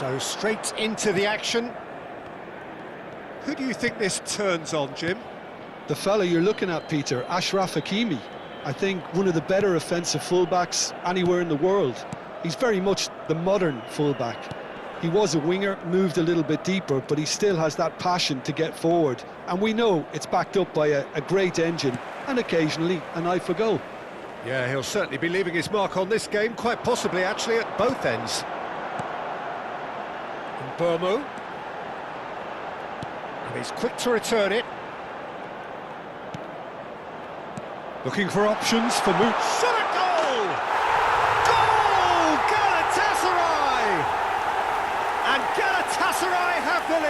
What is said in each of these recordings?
So straight into the action. Who do you think this turns on, Jim? The fella you're looking at, Peter, Ashraf Hakimi. I think one of the better offensive fullbacks anywhere in the world. He's very much the modern fullback. He was a winger, moved a little bit deeper, but he still has that passion to get forward. And we know it's backed up by a great engine and occasionally an eye for goal. Yeah, he'll certainly be leaving his mark on this game, quite possibly actually at both ends. And Burmo. And he's quick to return it. Looking for options for Moot. Shot at goal! Goal! Galatasaray! And Galatasaray have the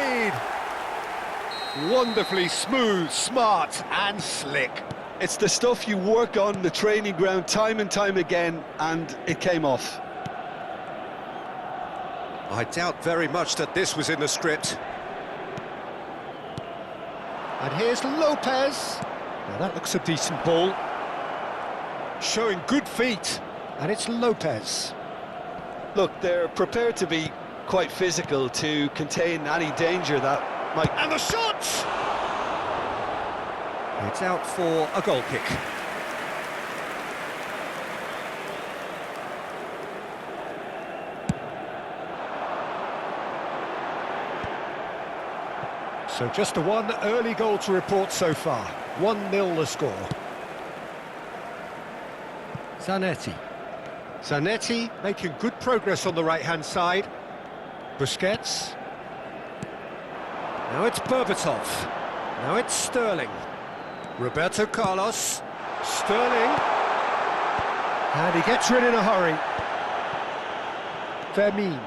lead. Wonderfully smooth, smart and slick. It's the stuff you work on the training ground time and time again, and it came off. I doubt very much that this was in the script. And here's Lopez. Now that looks a decent ball. Showing good feet. And it's Lopez. Look, they're prepared to be quite physical to contain any danger that might... And the shot! It's out for a goal kick. So just the one early goal to report so far. 1-0 the score. Zanetti. Zanetti making good progress on the right-hand side. Busquets. Now it's Berbatov. Now it's Sterling. Roberto Carlos. Sterling. And he gets rid in a hurry. Vermin.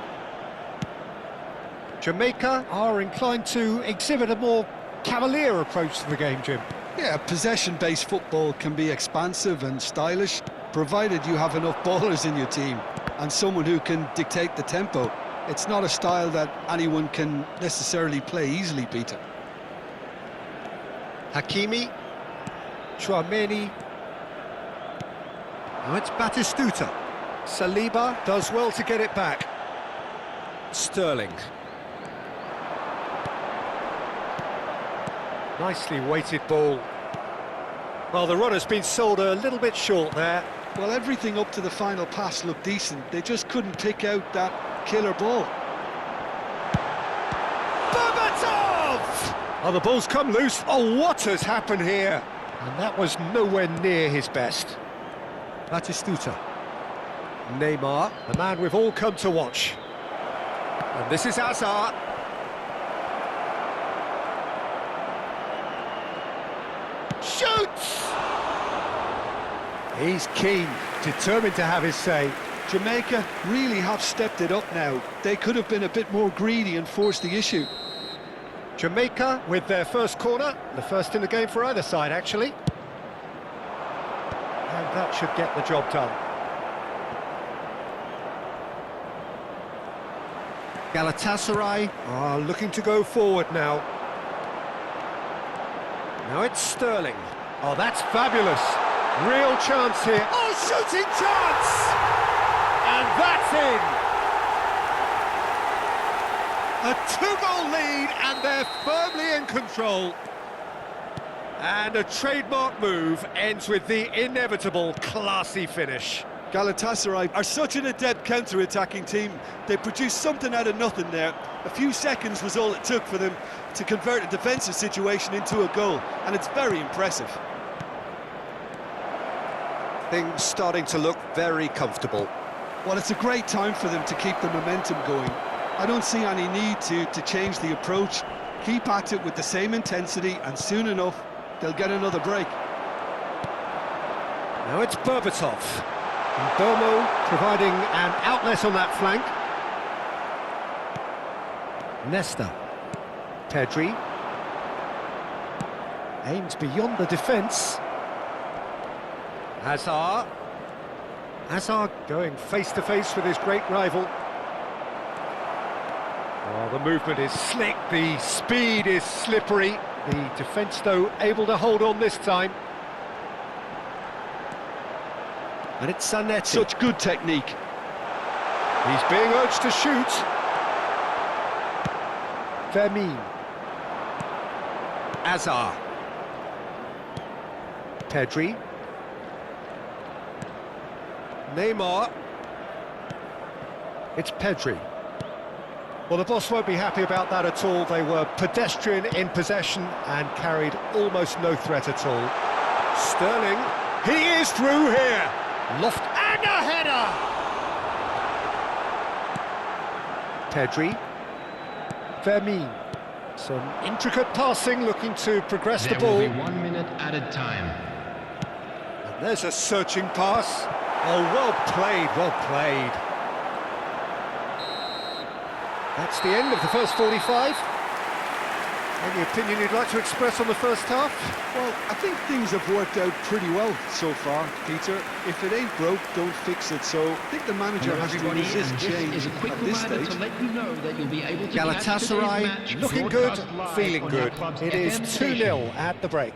Jamaica are inclined to exhibit a more cavalier approach to the game, Jim. Yeah, possession-based football can be expansive and stylish, provided you have enough ballers in your team and someone who can dictate the tempo. It's not a style that anyone can necessarily play easily, Peter. Hakimi. Chouameni. Now it's Batistuta. Saliba does well to get it back. Sterling. Nicely weighted ball. Well, the run has been sold a little bit short there. Well, everything up to the final pass looked decent. They just couldn't pick out that killer ball. Berbatov! Oh, the ball's come loose. Oh, what has happened here? And that was nowhere near his best. Batistuta. Neymar, the man we've all come to watch. And this is Hazard. Shoots! He's keen, determined to have his say. Jamaica really have stepped it up now. They could have been a bit more greedy and forced the issue. Jamaica with their first corner, the first in the game for either side, actually. And that should get the job done. Galatasaray are looking to go forward now. Now it's Sterling. Oh, that's fabulous. Real chance here. Oh, shooting chance! And that's in. A two-goal lead, and they're firmly in control. And a trademark move ends with the inevitable classy finish. Galatasaray are such an adept counter-attacking team. They produced something out of nothing there. A few seconds was all it took for them to convert a defensive situation into a goal, and it's very impressive. Things starting to look very comfortable. Well, it's a great time for them to keep the momentum going. I don't see any need to change the approach. Keep at it with the same intensity, and soon enough, they'll get another break. Now it's Berbatov. And Burmo providing an outlet on that flank. Nesta. Pedri. Aims beyond the defence. Hazard. Hazard going face-to-face with his great rival. Oh, the movement is slick, the speed is slippery. The defence, though, able to hold on this time. And it's Zanetti. Such good technique. He's being urged to shoot. Vermin. Azar. Pedri. Neymar. It's Pedri. Well, the boss won't be happy about that at all. They were pedestrian in possession and carried almost no threat at all. Sterling, he is through here. Loft and a header! Pedri. Vermin. Some intricate passing, looking to progress the ball. There will be 1 minute added time. And there's a searching pass. Oh, well played, well played. That's the end of the first 45. Any opinion you'd like to express on the first half? Well, I think things have worked out pretty well so far, Peter. If it ain't broke, don't fix it. So I think the manager has to resist change at this stage. To let you know that you'll be able to Galatasaray looking good, feeling good. It is 2-0 at the break.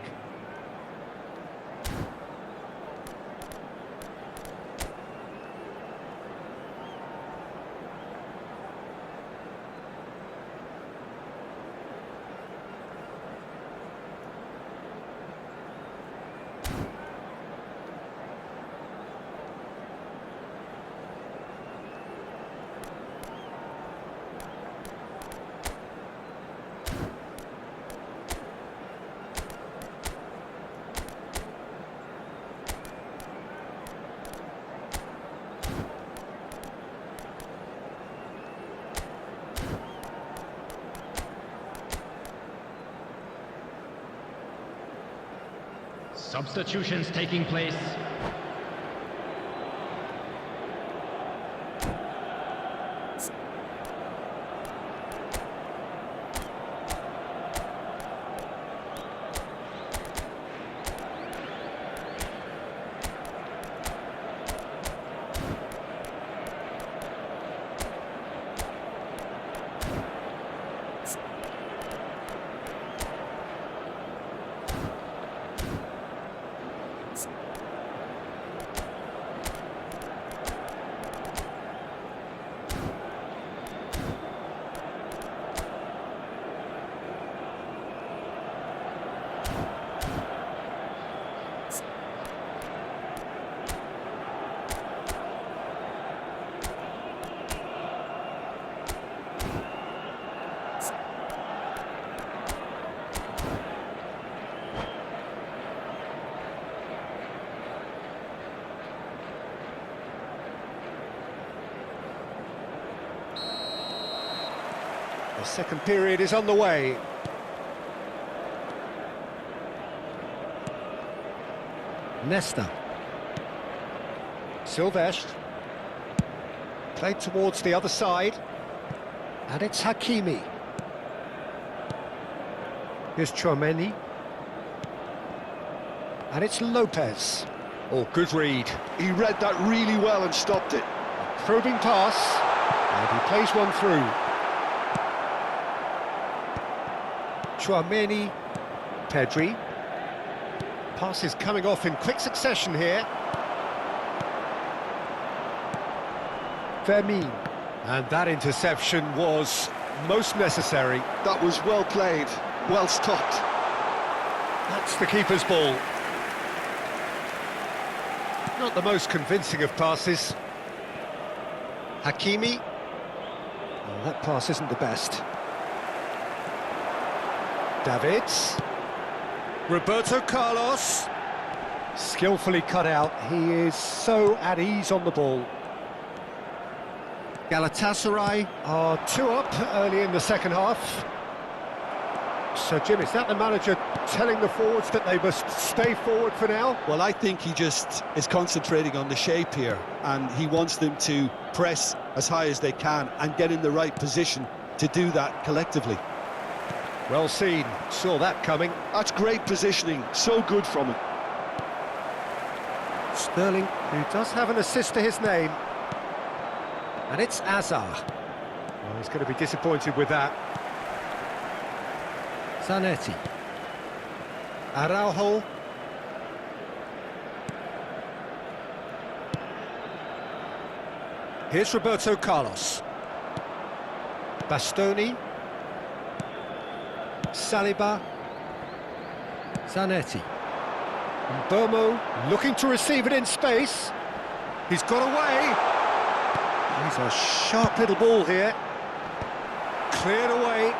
Substitutions taking place. The second period is on the way. Nesta. Silvestre. Played towards the other side. And it's Hakimi. Here's Tchouaméni. And it's Lopez. Oh, good read. He read that really well and stopped it. Probing pass. And he plays one through. Tchouaméni. Pedri. Pass is coming off in quick succession here. Vermin. And that interception was most necessary. That was well played, well stopped. That's the keeper's ball. Not the most convincing of passes. Hakimi. Oh, that pass isn't the best. Davids. Roberto Carlos. Skillfully cut out. He is so at ease on the ball. Galatasaray are 2 up early in the second half. So, Jim, is that the manager telling the forwards that they must stay forward for now? Well, I think he just is concentrating on the shape here, and he wants them to press as high as they can and get in the right position to do that collectively. Well seen, saw that coming. That's great positioning, so good from him. Sterling, who does have an assist to his name. And it's Azar. Well, he's going to be disappointed with that. Zanetti. Araujo. Here's Roberto Carlos. Bastoni. Saliba. Zanetti. And Bomo looking to receive it in space. He's got away. He's a sharp little ball here. Cleared away.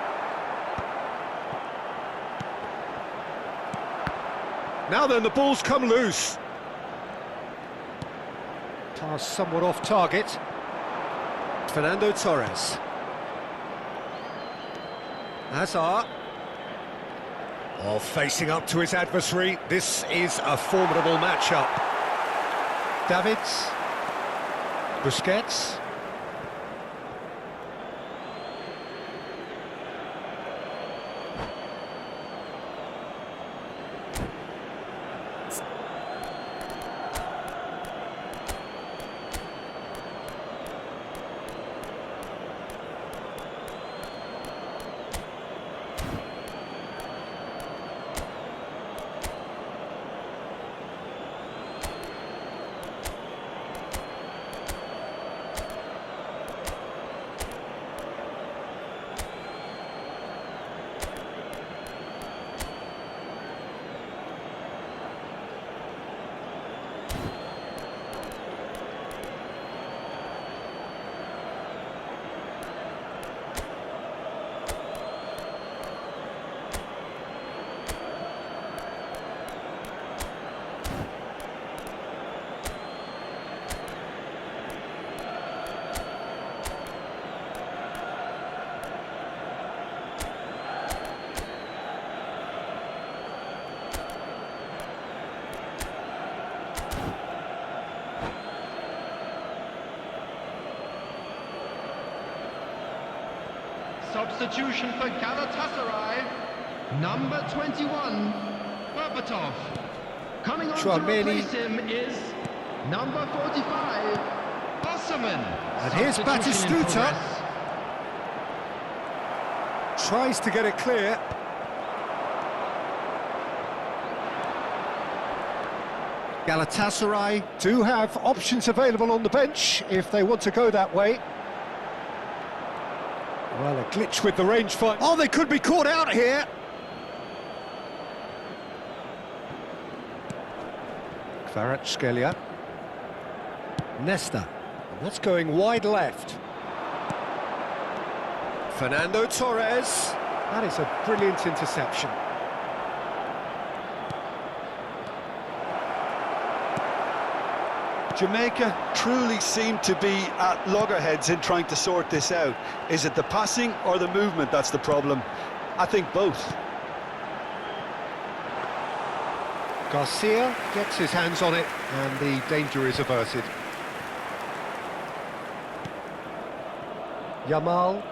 Now then, the ball's come loose. Pass somewhat off target. Fernando Torres. Hazard. Oh, facing up to his adversary. This is a formidable matchup. Davids. Busquets. Substitution for Galatasaray, number 21, Berbatov. Coming on to replace him is number 45, Osman. And here's Batistuta. Tries to get it clear. Galatasaray do have options available on the bench if they want to go that way. Well, a glitch with the rangefinder. Oh, they could be caught out here. Kvaratskhelia. Nesta. And that's going wide left. Fernando Torres. That is a brilliant interception. Jamaica truly seem to be at loggerheads in trying to sort this out. Is it the passing or the movement that's the problem? I think both. Garcia gets his hands on it and the danger is averted. Yamal.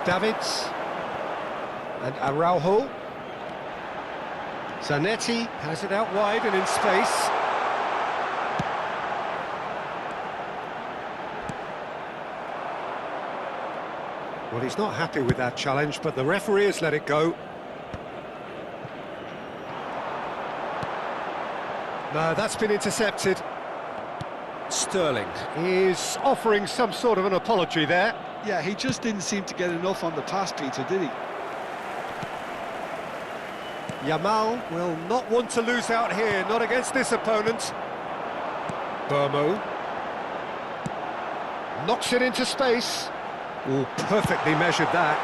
Davids. And Araujo. Zanetti has it out wide and in space. Well, he's not happy with that challenge, but the referee has let it go. No, that's been intercepted. Sterling is offering some sort of an apology there. Yeah, he just didn't seem to get enough on the pass, Peter, did he? Yamal will not want to lose out here, not against this opponent. Bomo knocks it into space. Oh, perfectly measured that.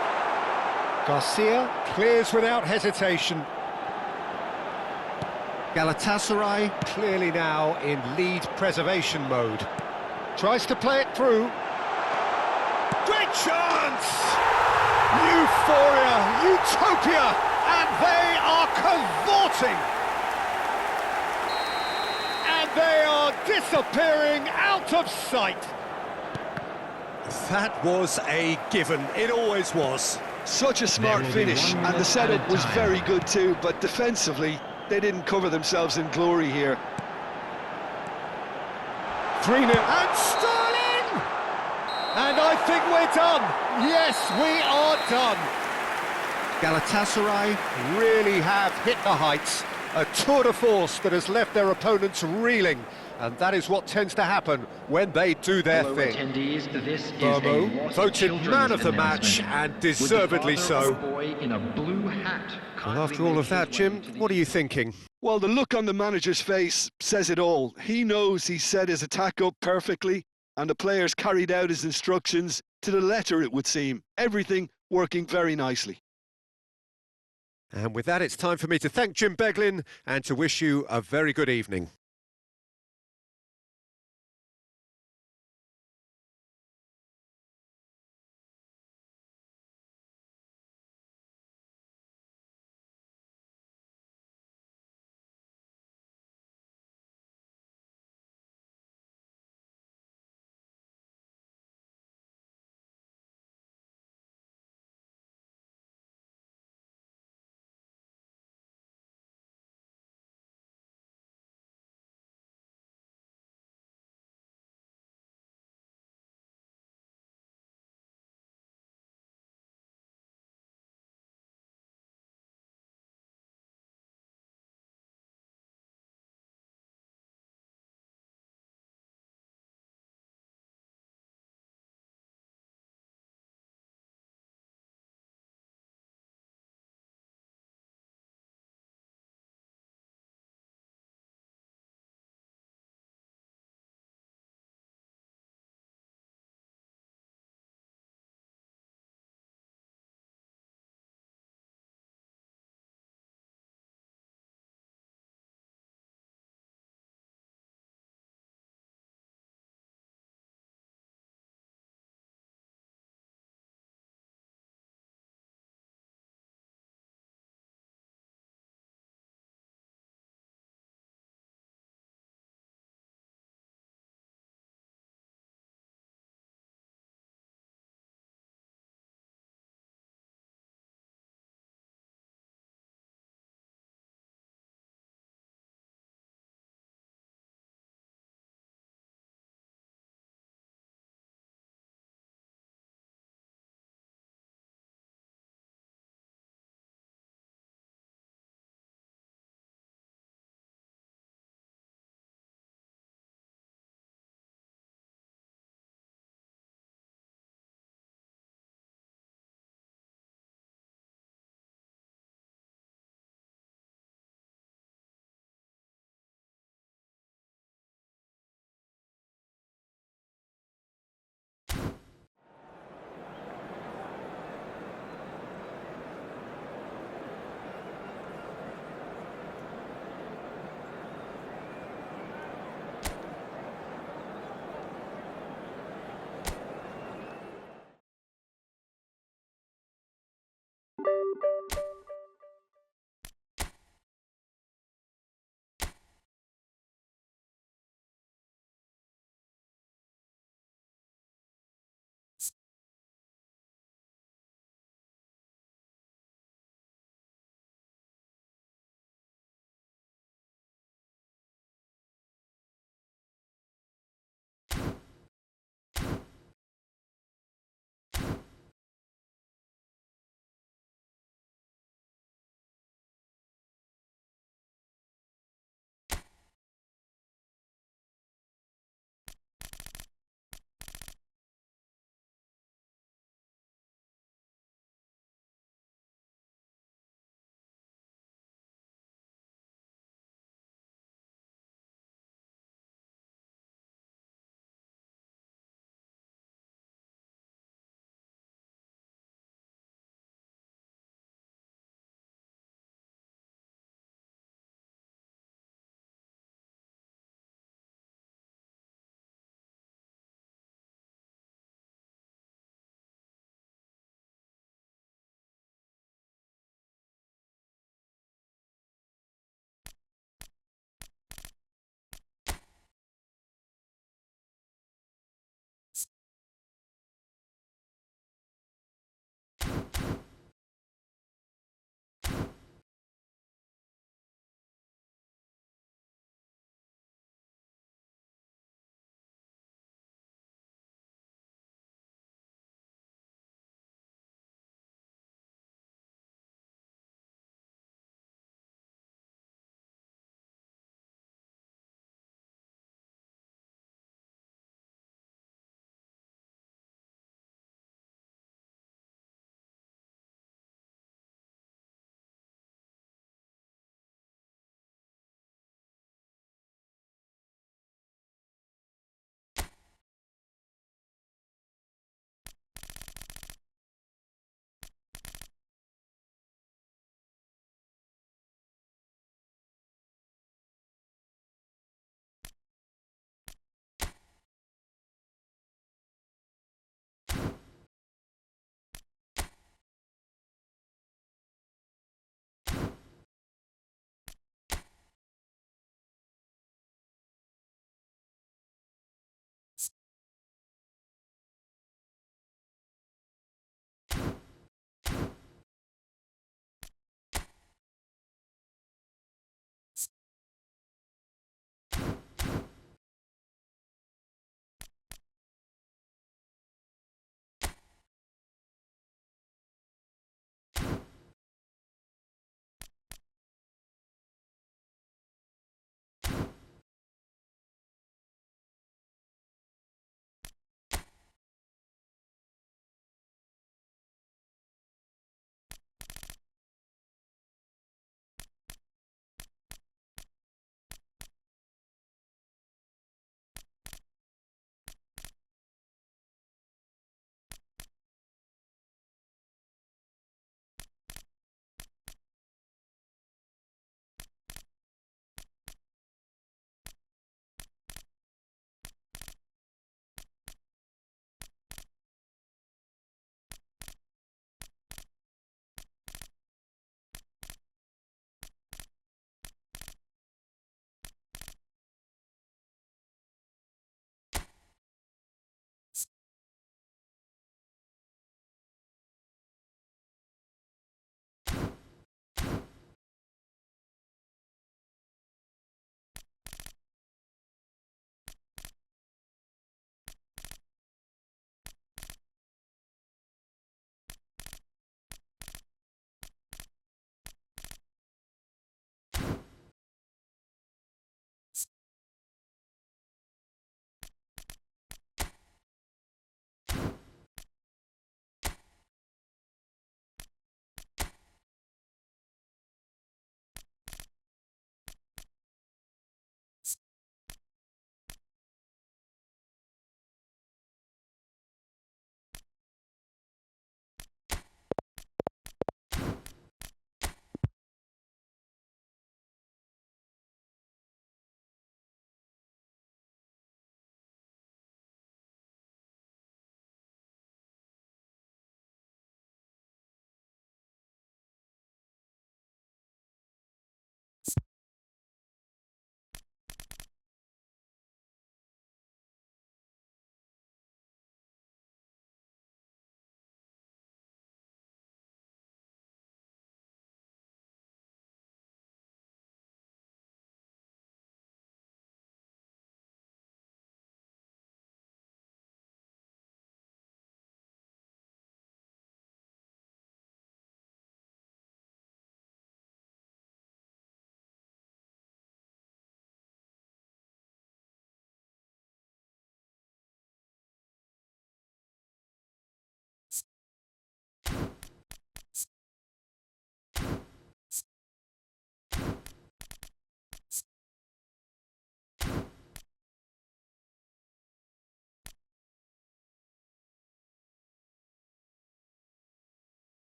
Garcia clears without hesitation. Galatasaray clearly now in lead preservation mode. Tries to play it through. Great chance! Euphoria, utopia! And they are cavorting! And they are disappearing out of sight! That was a given, it always was. Such a smart finish, and the setup was very good too, but defensively, they didn't cover themselves in glory here. 3-0, and Sterling! And I think we're done. Yes, we are done. Galatasaray really have hit the heights. A tour de force that has left their opponents reeling. And that is what tends to happen when they do their Hello, thing. attendees. This is Bomo, a Ross voted Children's man of the match, announcement. and With the deservedly father of so. a boy in a blue hat Well, after all of that, Jim, what are you thinking? Well, the look on the manager's face says it all. He knows he set his attack up perfectly, and the players carried out his instructions to the letter, it would seem. Everything working very nicely. And with that, it's time for me to thank Jim Beglin and to wish you a very good evening.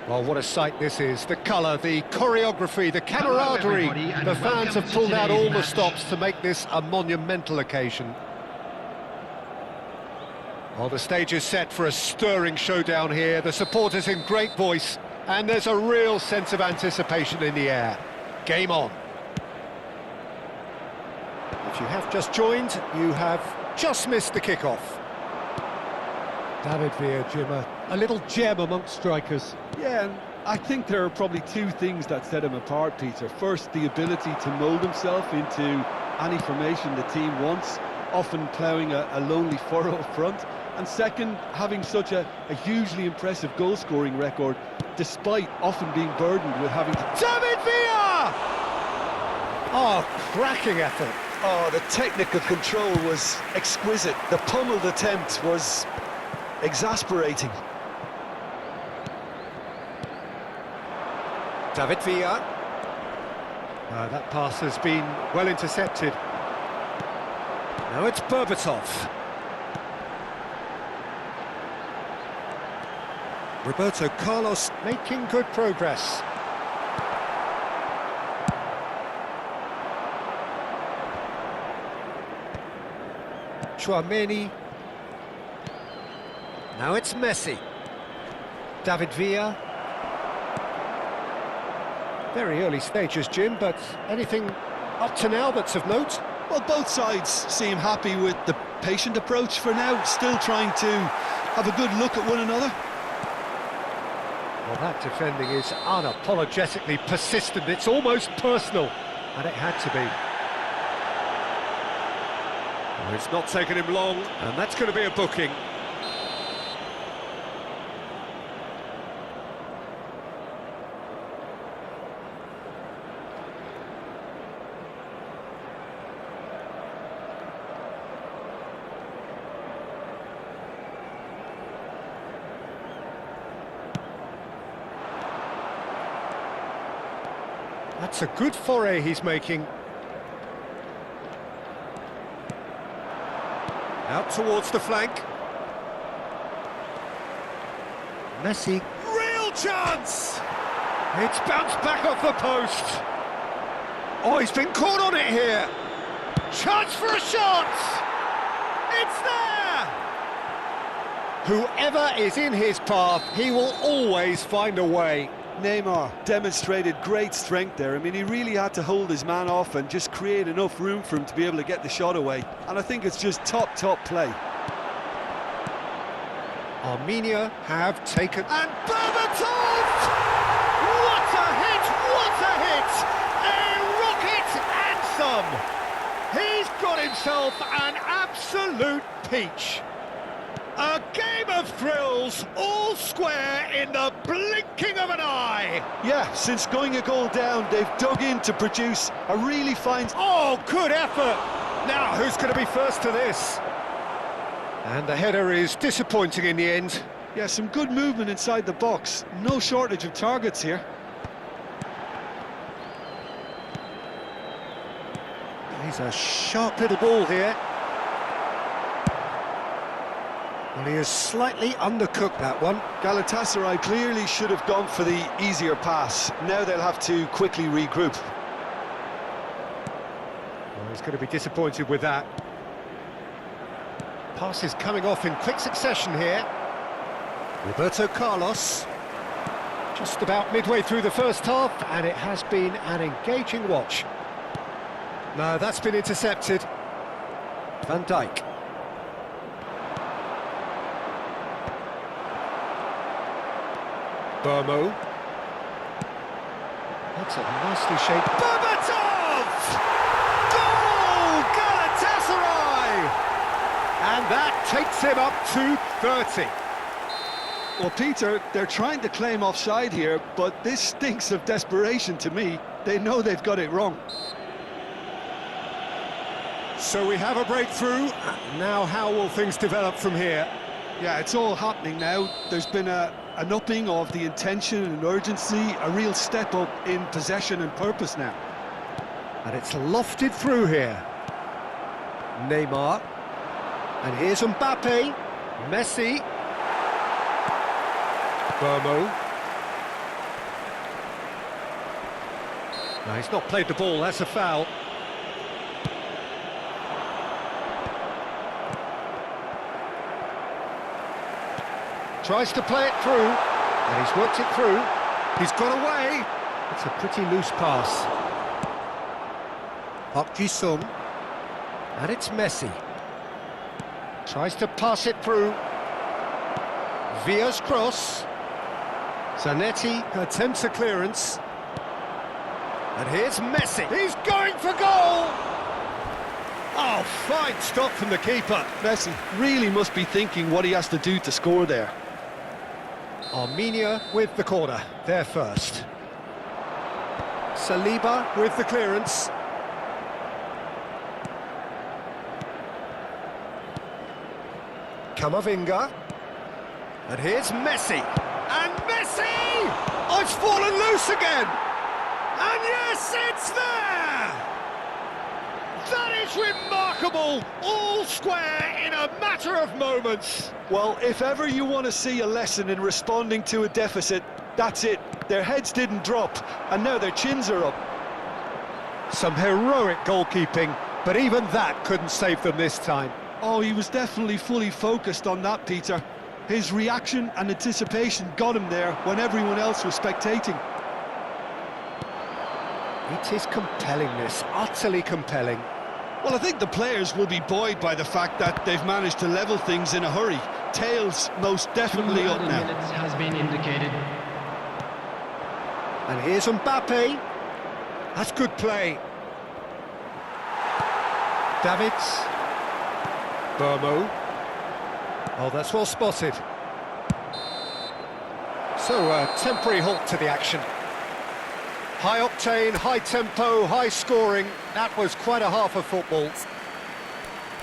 Well, what a sight this is. The colour, the choreography, the camaraderie. The fans have pulled out all the stops to make this a monumental occasion. Well, the stage is set for a stirring showdown here. The supporters in great voice, and there's a real sense of anticipation in the air. Game on. If you have just joined, you have just missed the kick-off. David Villa, Jim, a little gem amongst strikers. Yeah, and I think there are probably two things that set him apart, Peter. First, the ability to mould himself into any formation the team wants, often ploughing a lonely furrow up front. And second, having such a hugely impressive goal-scoring record, despite often being burdened with having to... David Villa! Oh, cracking effort. Oh, the technical control was exquisite. The pummeled attempt was exasperating. David Villa. That pass has been well intercepted. Now it's Berbatov. Roberto Carlos making good progress. Chouameni. Now it's Messi. David Villa. Very early stages, Jim, but anything up to now that's of note? Well, both sides seem happy with the patient approach for now, still trying to have a good look at one another. Well, that defending is unapologetically persistent. It's almost personal, and it had to be. Well, it's not taken him long, and that's going to be a booking. That's a good foray he's making. Out towards the flank. Messi. Real chance! It's bounced back off the post. Oh, he's been caught on it here. Chance for a shot! It's there! Whoever is in his path, he will always find a way. Neymar demonstrated great strength there. I mean, he really had to hold his man off and just create enough room for him to be able to get the shot away. And I think it's just top play. Armenia have taken... And Berbatov! himself an absolute peach. A game of thrills, all square in the blinking of an eye. Yeah, since going a goal down, they've dug in to produce a really fine... Oh, good effort. Now, who's going to be first to this? And the header is disappointing in the end. Yeah, some good movement inside the box. No shortage of targets here. He's a sharp little ball here. Well, he has slightly undercooked that one. Galatasaray clearly should have gone for the easier pass. Now they'll have to quickly regroup. Well, he's going to be disappointed with that. Passes coming off in quick succession here. Roberto Carlos. Just about midway through the first half, and it has been an engaging watch. No, that's been intercepted. Van Dijk. Burmo. That's a nicely shaped... Berbatov! Goal! Galatasaray! And that takes him up to 30. Well, Peter, they're trying to claim offside here, but this stinks of desperation to me. They know they've got it wrong. So we have a breakthrough. Now how will things develop from here? Yeah, it's all happening now. There's been an upping of the intention and urgency, a real step up in possession and purpose now. And it's lofted through here. Neymar. And here's Mbappe. Messi. Burmo. No, he's not played the ball, that's a foul. Tries to play it through, and he's worked it through. He's got away. It's a pretty loose pass. Park Ji-sung. And it's Messi. Tries to pass it through. Villa's cross. Zanetti attempts a clearance. And here's Messi. He's going for goal! Oh, fine stop from the keeper. Messi really must be thinking what he has to do to score there. Armenia with the corner, there first. Saliba with the clearance. Camavinga. And here's Messi. And Messi! Oh, it's fallen loose again! And yes, it's there! That is remarkable! All square in a matter of moments. Well, if ever you want to see a lesson in responding to a deficit, that's it. Their heads didn't drop, and now their chins are up. Some heroic goalkeeping, but even that couldn't save them this time. Oh, he was definitely fully focused on that, Peter. His reaction and anticipation got him there when everyone else was spectating. It is compelling, this, utterly compelling. Well, I think the players will be buoyed by the fact that they've managed to level things in a hurry. Tails most definitely up now. Minutes has been indicated. And here's Mbappe. That's good play. Davids. Burmo. Oh, that's well spotted. So, a temporary halt to the action. High octane, high tempo, high scoring. That was quite a half of football.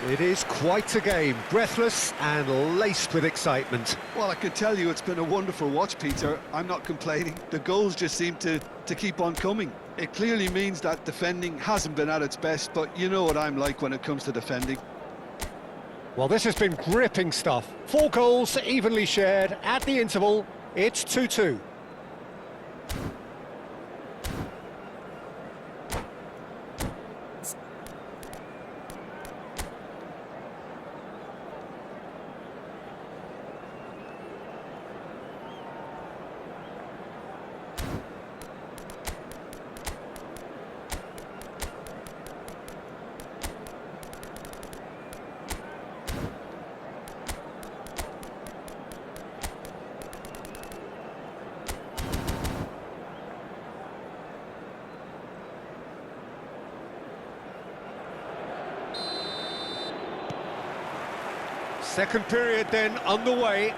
It is quite a game, breathless and laced with excitement. Well, I can tell you it's been a wonderful watch, Peter. I'm not complaining. The goals just seem to keep on coming. It clearly means that defending hasn't been at its best, but you know what I'm like when it comes to defending. Well, this has been gripping stuff. 4 goals evenly shared at the interval. It's 2-2. Second period then underway.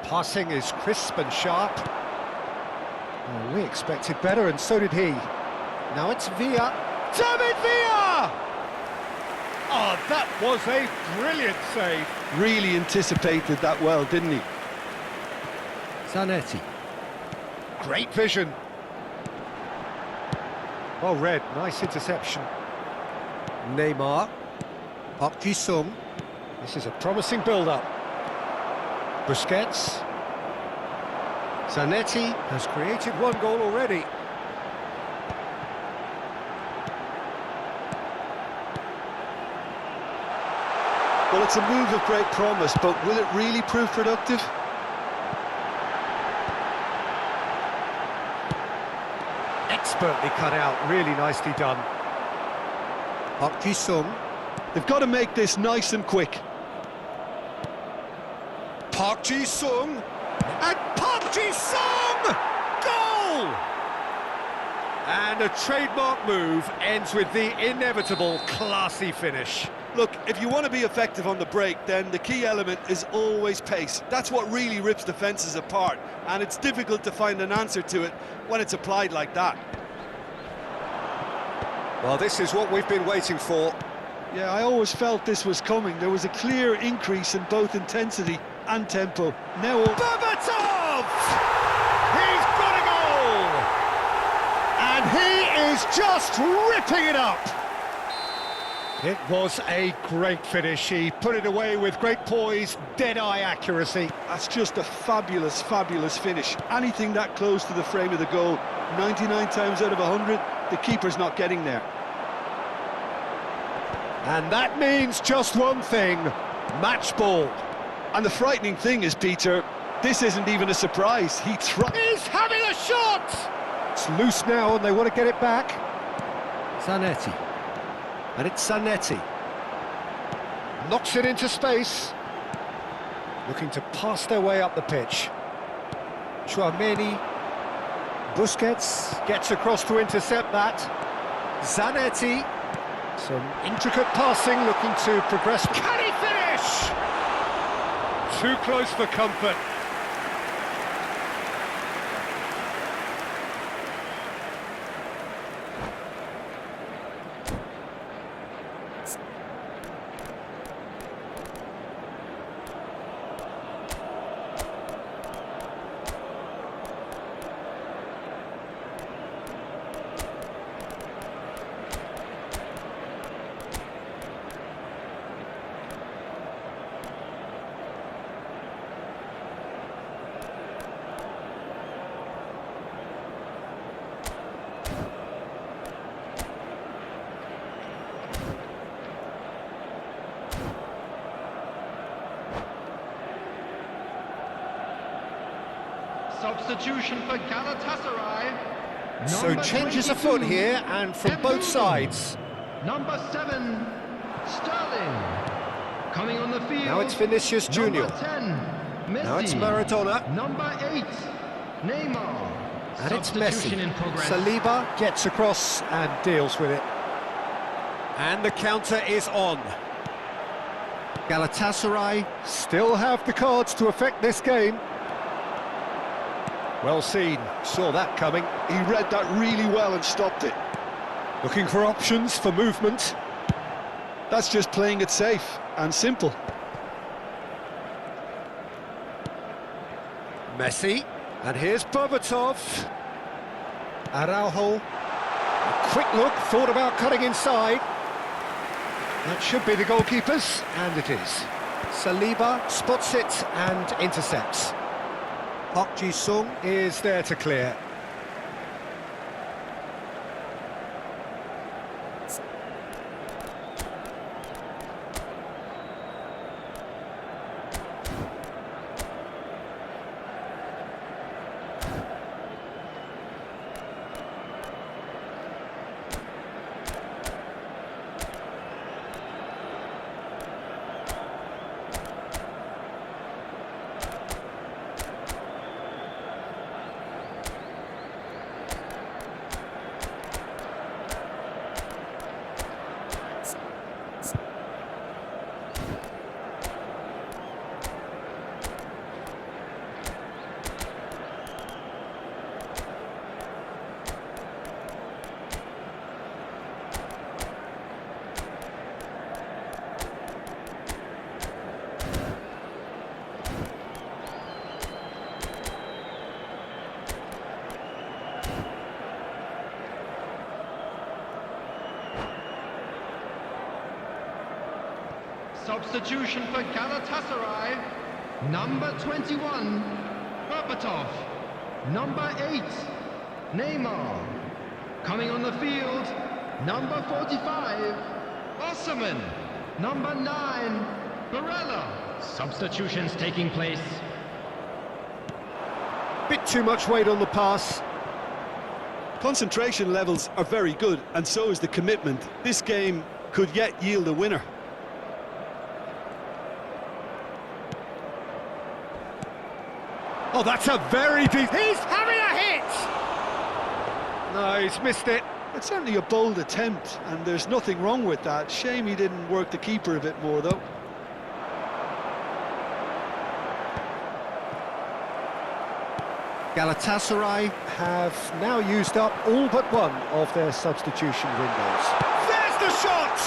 Passing is crisp and sharp. Oh, we expected better, and so did he. Now it's Villa. David Villa! Oh, that was a brilliant save. Really anticipated that well, didn't he? Zanetti. Great vision. Well read, nice interception. Neymar. Park Ji-sung. This is a promising build-up. Busquets. Zanetti has created one goal already. Well, it's a move of great promise, but will it really prove productive? Expertly cut out, really nicely done. Park Ji-sung. They've got to make this nice and quick. Park Ji-sung. And Park Ji-sung! Goal! And a trademark move ends with the inevitable classy finish. Look, if you want to be effective on the break, then the key element is always pace. That's what really rips defences apart, and it's difficult to find an answer to it when it's applied like that. Well, this is what we've been waiting for. Yeah, I always felt this was coming. There was a clear increase in both intensity and tempo. Now... Berbatov! He's got a goal! And he is just ripping it up! It was a great finish. He put it away with great poise, dead-eye accuracy. That's just a fabulous, fabulous finish. Anything that close to the frame of the goal, 99 times out of 100, the keeper's not getting there. And that means just one thing, match ball. And the frightening thing is, Peter, this isn't even a surprise. He's having a shot! It's loose now and they want to get it back. Zanetti. And it's Zanetti. Knocks it into space. Looking to pass their way up the pitch. Tchouaméni. Busquets gets across to intercept that. Zanetti. Some intricate passing, looking to progress. Can he finish? Too close for comfort. Substitution for Galatasaray. So changes afoot here, and from both sides. Number 7, Sterling. Coming on the field. Now it's Vinicius Junior. Number 10, Messi. Now it's Maradona. Number 8, Neymar. And it's Substitution Messi. in progress. Saliba gets across and deals with it. And the counter is on. Galatasaray still have the cards to affect this game. Well seen, saw that coming. He read that really well and stopped it. Looking for options for movement. That's just playing it safe and simple. Messi, and here's Berbatov. Araujo. A quick look, thought about cutting inside. That should be the goalkeepers, and it is. Saliba spots it and intercepts. Park Ji-sung is there to clear. Substitution for Galatasaray. Number 21, Berbatov. Number 8, Neymar. Coming on the field, number 45, Osman. Number 9, Barella. Substitutions taking place. Bit too much weight on the pass. Concentration levels are very good, and so is the commitment. This game could yet yield a winner. Oh, that's a very deep... He's having a hit! No, he's missed it. It's certainly a bold attempt, and there's nothing wrong with that. Shame he didn't work the keeper a bit more, though. Galatasaray have now used up all but one of their substitution windows. There's the shot!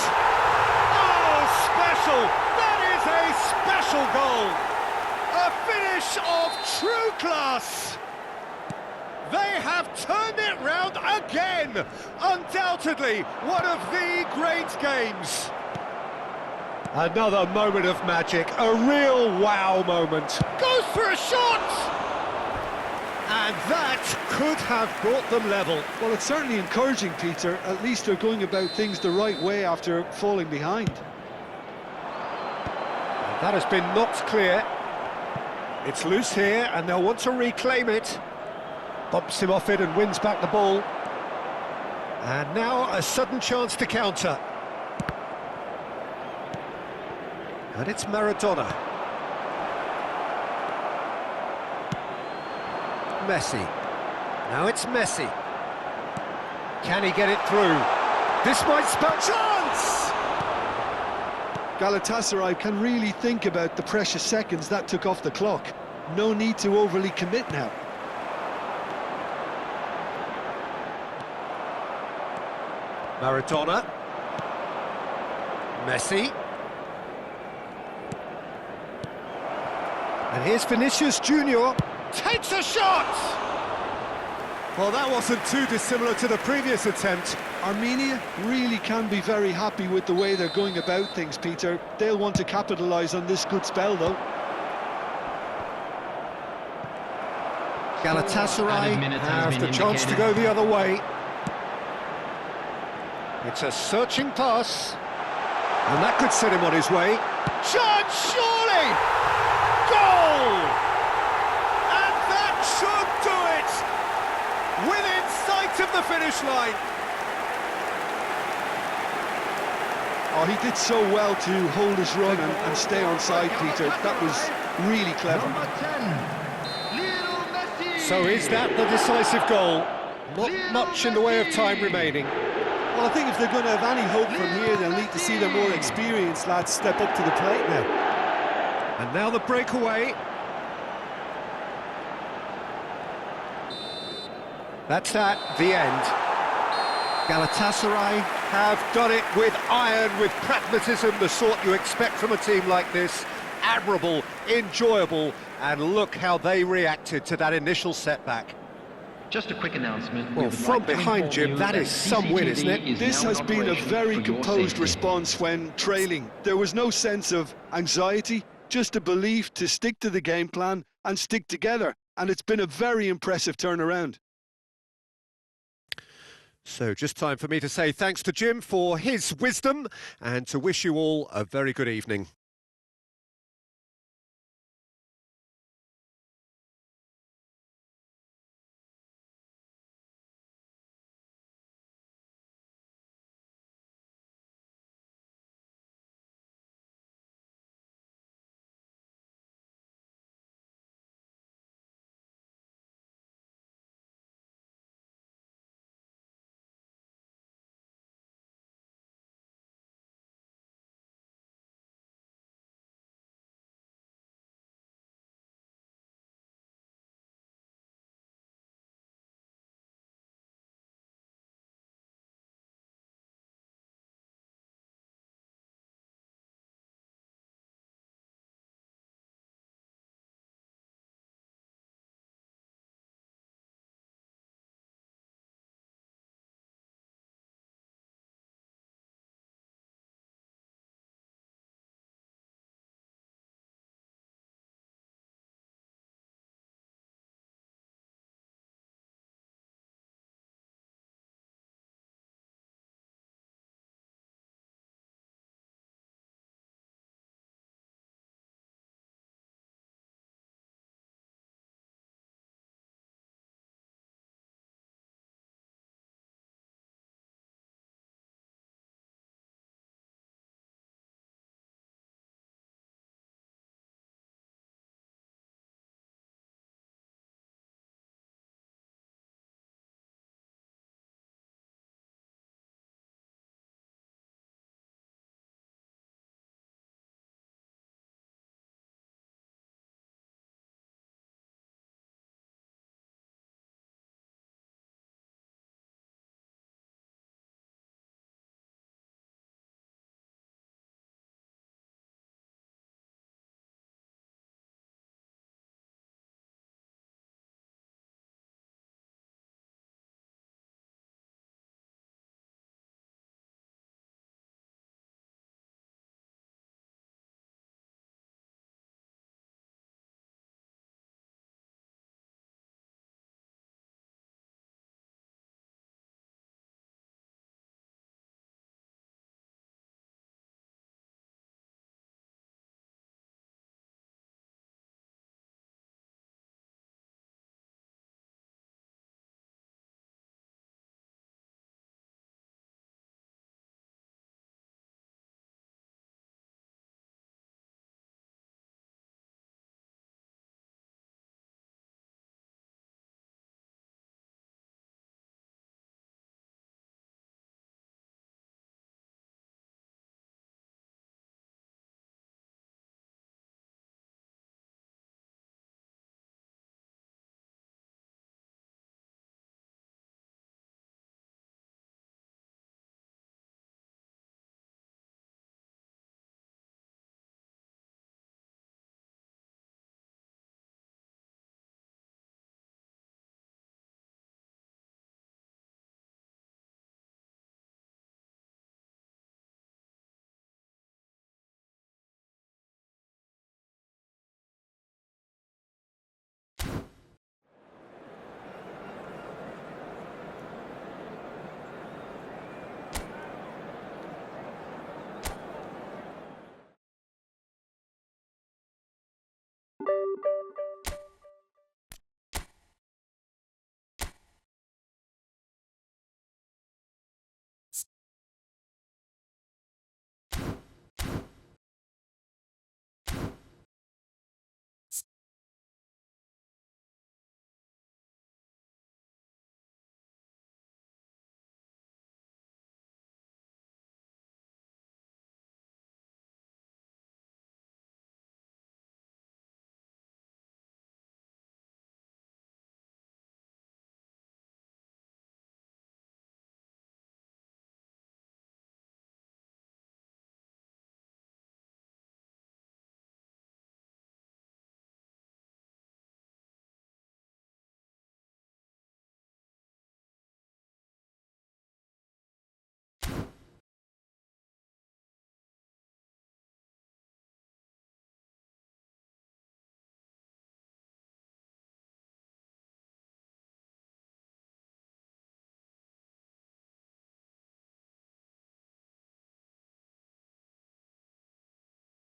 Oh, special! That is a special goal! A finish of true class! They have turned it round again! Undoubtedly, one of the great games. Another moment of magic, a real wow moment. Goes for a shot! And that could have brought them level. Well, it's certainly encouraging, Peter. At least they're going about things the right way after falling behind. And that has been knocked clear. It's loose here, and they'll want to reclaim it. Bumps him off it and wins back the ball. And now a sudden chance to counter. And it's Maradona. Messi. Now it's Messi. Can he get it through? This might spell chance! Galatasaray can really think about the precious seconds that took off the clock. No need to overly commit now. Maradona. Messi. And here's Vinicius Junior. Takes a shot! Well, that wasn't too dissimilar to the previous attempt. Armenia really can be very happy with the way they're going about things, Peter. They'll want to capitalise on this good spell, though. Galatasaray have the chance to go the other way. It's a searching pass. And that could set him on his way. Chance, surely! Goal! Should do it! Within sight of the finish line. Oh, he did so well to hold his run and stay on side, Peter. That was really clever. So is that the decisive goal? Not much in the way of time remaining. Well, I think if they're going to have any hope from here, they'll need to see their more experienced lads step up to the plate now. And now the breakaway. That's that, the end. Galatasaray have done it with iron, with pragmatism, the sort you expect from a team like this. Admirable, enjoyable, and look how they reacted to that initial setback. Just a quick announcement. Well, from behind, Jim, that is some win, isn't it? This has been a very composed response when trailing. There was no sense of anxiety, just a belief to stick to the game plan and stick together. And it's been a very impressive turnaround. So just time for me to say thanks to Jim for his wisdom and to wish you all a very good evening.